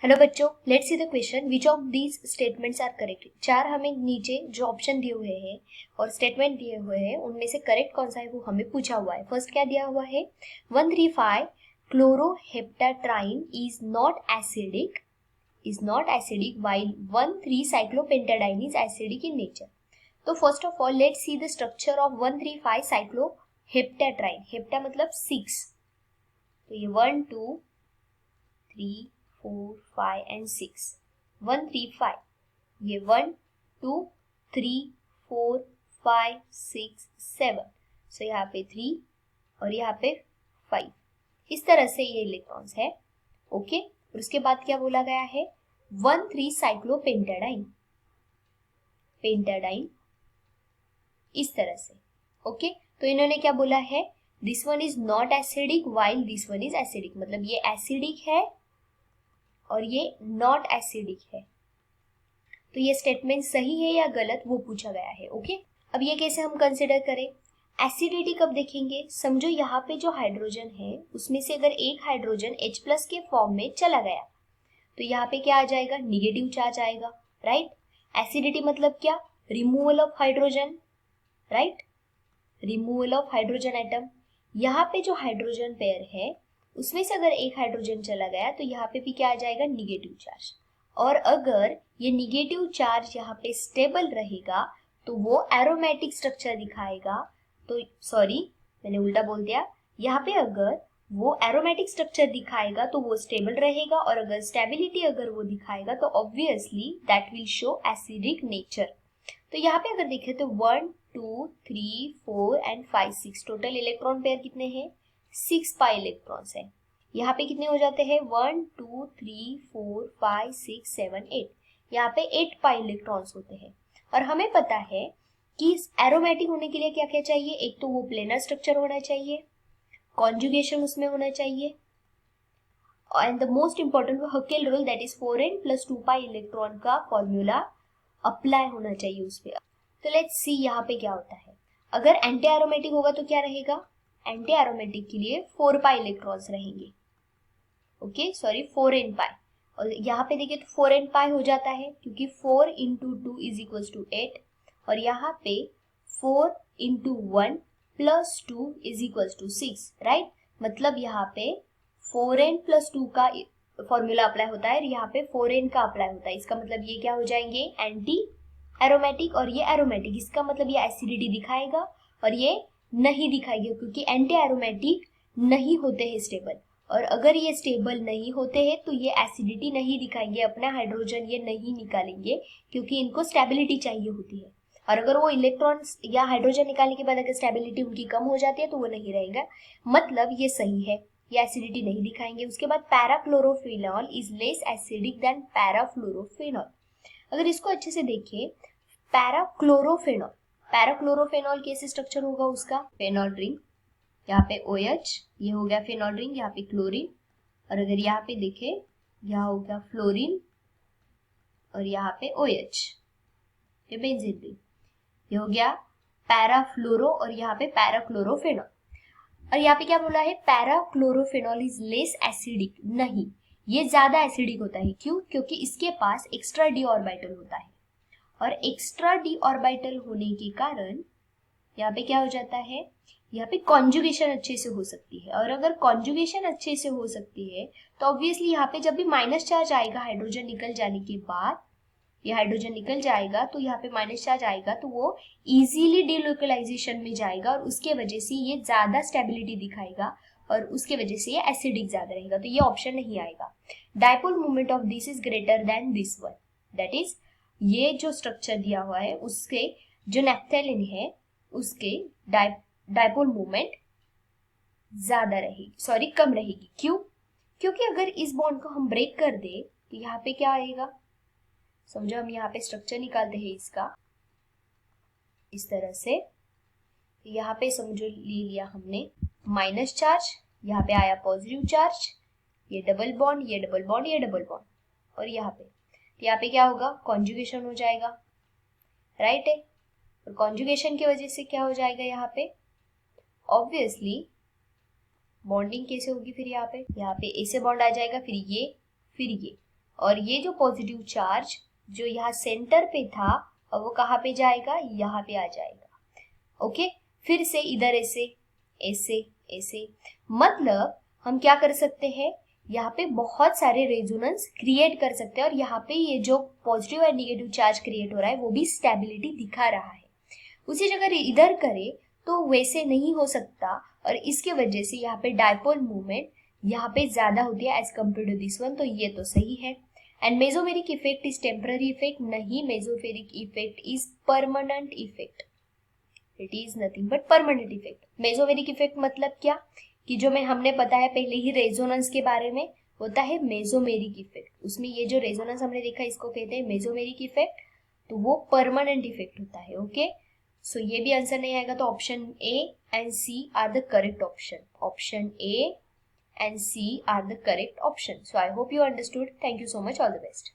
Hello बच्चों, let's see the question which of these statements are correct. चार हमें नीचे जो ऑप्शन दिए हुए हैं और स्टेटमेंट दिए हुए हैं उनमें से करेक्ट कौन सा है वो हमें पूछा हुआ है। फर्स्ट क्या दिया हुआ है, 135 chloroheptatriene is not acidic while 13 cyclopentadiene is acidic in nature। तो first of all let's see the structure of 135 cycloheptatriene. Hepta मतलब 6, तो ये 1 2 3 4 5 एंड 6, 135, ये 1 2 3 4 5 6 7, सो यहाँ पे 3 और यहाँ पे 5, इस तरह से ये इलेक्ट्रॉन्स है। ओके, और उसके बाद क्या बोला गया है, 13 साइक्लोपेंटाडाइन, इस तरह से। ओके, तो इन्होंने क्या बोला है, this one is not acidic while this one is acidic, मतलब ये एसिडिक है और ये नॉट एसिडिक है। तो ये स्टेटमेंट सही है या गलत वो पूछा गया है। ओके, अब ये कैसे हम कंसिडर करें, एसिडिटी कब देखेंगे, समझो यहाँ पे जो हाइड्रोजन है उसमें से अगर एक हाइड्रोजन H+ के फॉर्म में चला गया तो यहाँ पे क्या आ जाएगा, निगेटिव चार्ज आएगा, राइट। एसिडिटी मतलब क्या, removal of hydrogen, right, removal of hydrogen atom. यहाँ पे जो हाइड्रोजन पेयर है उसमें से अगर एक हाइड्रोजन चला गया तो यहाँ पे भी क्या आ जाएगा, निगेटिव चार्ज। और अगर ये निगेटिव चार्ज यहाँ पे स्टेबल रहेगा तो वो एरोमेटिक स्ट्रक्चर दिखाएगा। तो सॉरी, मैंने उल्टा बोल दिया, यहाँ पे अगर वो एरोमेटिक स्ट्रक्चर दिखाएगा तो वो स्टेबल रहेगा, और अगर स्टेबिलिटी अगर वो दिखाएगा तो obviously that will show acidic nature. तो यहाँ पे अगर देखें तो 1 2 3 4 एंड 5 6 टोटल इलेक्ट्रॉन पेयर कितने हैं, 6 पाई इलेक्ट्रॉन्स है। यहाँ पे कितने हो जाते हैं, 1 2 3 4 5 6 7 8, यहाँ पे 8 पाई इलेक्ट्रॉन्स होते हैं। और हमें पता है कि एरोमेटिक होने के लिए क्या क्या चाहिए, एक तो वो प्लेनर स्ट्रक्चर होना चाहिए, कॉन्जुगेशन उसमें होना चाहिए, एंड द मोस्ट इंपॉर्टेंट वो Hückel rule, that is 4n + 2 pi electron का फॉर्मूला अप्लाई होना चाहिए उस पर। तो लेट्स सी यहाँ पे क्या होता है, अगर एंटी एरोमेटिक होगा तो क्या रहेगा, एंटी एरोमेटिक के लिए 4 पाई इलेक्ट्रॉन्स रहेंगे। ओके सॉरी, 4n पाई, और यहाँ पे देखिए तो 4n पाई हो जाता है क्योंकि 4 × 2 = 8, और यहाँ पे 4 × 1 + 2 = 6, राइट। मतलब यहाँ पे 4n + 2 का फॉर्मूला अप्लाई होता है और यहाँ पे 4n का अप्लाई होता है। इसका मतलब ये क्या हो जाएंगे, एंटी एरोमेटिक, और ये एरोमेटिक। इसका मतलब ये एसिडिटी दिखाएगा और ये नहीं दिखाएगा क्योंकि एंटी एरोमेटिक नहीं होते हैं स्टेबल, और अगर ये स्टेबल नहीं होते हैं तो ये एसिडिटी नहीं दिखाएंगे, अपना हाइड्रोजन ये नहीं निकालेंगे क्योंकि इनको स्टेबिलिटी चाहिए होती है। और अगर वो इलेक्ट्रॉन्स या हाइड्रोजन निकालने के बाद अगर स्टेबिलिटी उनकी कम हो जाती है तो वो नहीं रहेगा, मतलब ये सही है, ये एसिडिटी नहीं दिखाएंगे। उसके बाद पैराक्लोरोफेनॉल इज लेस एसिडिक देन पैराफ्लोरोफेनॉल। अगर इसको अच्छे से देखिए, पैराक्लोरोफेनॉल कैसे स्ट्रक्चर होगा उसका, फेनॉल रिंग, यहाँ पे OH, ये हो गया फेनॉल रिंग, यहाँ पे क्लोरीन, और अगर यहाँ पे देखे यहाँ हो गया फ्लोरीन और यहाँ पे OH, ये बेंजीन रिंग, ये हो गया पैराफ्लोरो और यहाँ पे पैराक्लोरोफेनॉल। और यहाँ पे क्या बोला है, पैराक्लोरोफेनॉल इज लेस एसिडिक, नहीं, ये ज्यादा एसिडिक होता है। क्यों, क्योंकि इसके पास एक्स्ट्रा डी ऑर्बिटल होता है, और एक्स्ट्रा डी ऑर्बिटल होने के कारण यहाँ पे क्या हो जाता है, यहाँ पे कॉन्जुगेशन अच्छे से हो सकती है, और अगर कॉन्जुगेशन अच्छे से हो सकती है तो ऑब्वियसली यहाँ पे जब भी माइनस चार्ज आएगा हाइड्रोजन निकल जाने के बाद, ये हाइड्रोजन निकल जाएगा तो यहाँ पे माइनस चार्ज आएगा तो वो इजीली डिलोकलाइजेशन में जाएगा, और उसके वजह से ये ज्यादा स्टेबिलिटी दिखाएगा और उसके वजह से ये एसिडिक ज्यादा रहेगा। तो ये ऑप्शन नहीं आएगा। Dipole moment of this is greater than this one, that is ये जो स्ट्रक्चर दिया हुआ है उसके जो नैप्थेलिन है उसके डाइपोल मोमेंट ज्यादा रहेगी, सॉरी कम रहेगी। क्यों, क्योंकि अगर इस बॉन्ड को हम ब्रेक कर दे तो यहाँ पे क्या आएगा, समझो हम यहाँ पे स्ट्रक्चर निकालते हैं इसका इस तरह से, यहाँ पे समझो ले लिया हमने माइनस चार्ज, यहाँ पे आया पॉजिटिव चार्ज, ये डबल बॉन्ड, ये डबल बॉन्ड, ये डबल बॉन्ड, और यहाँ पे क्या होगा, कॉन्जुगेशन हो जाएगा, राइट है। और कॉन्जुगेशन की वजह से क्या हो जाएगा, यहाँ पे ऑब्वियसली बॉन्डिंग कैसे होगी, फिर यहाँ पे ए से बॉन्ड आ जाएगा, फिर ये और ये जो पॉजिटिव चार्ज जो यहाँ सेंटर पे था, अब वो कहाँ पे जाएगा, यहाँ पे आ जाएगा। ओके, फिर से इधर ऐसे ऐसे ऐसे, मतलब हम क्या कर सकते हैं, यहाँ पे बहुत सारे रेजोनेंस क्रिएट कर सकते हैं और यहाँ पे ये जो positive and negative charge create हो रहा है वो भी स्टेबिलिटी दिखा रहा है। उसी जगह इधर करे तो वैसे नहीं हो सकता, और इसके वजह से यहाँ पे डायपोल मूवमेंट यहाँ पे ज्यादा होती है as compare to this one, तो ये तो सही है। And mesomeric effect is temporary effect, नहीं, mesomeric effect is permanent effect, it is nothing but permanent effect. Mesomeric effect मतलब क्या, कि जो हमने पता है पहले ही रेजोनेंस के बारे में, होता है मेसोमेरिक इफेक्ट, उसमें ये जो रेजोनेंस हमने देखा इसको कहते हैं मेसोमेरिक इफेक्ट, तो वो परमानेंट इफेक्ट होता है। ओके, सो ये भी आंसर नहीं आएगा, तो option A and C are the correct option, option A and C are the correct option. So I hope you understood. Thank you so much. All the best.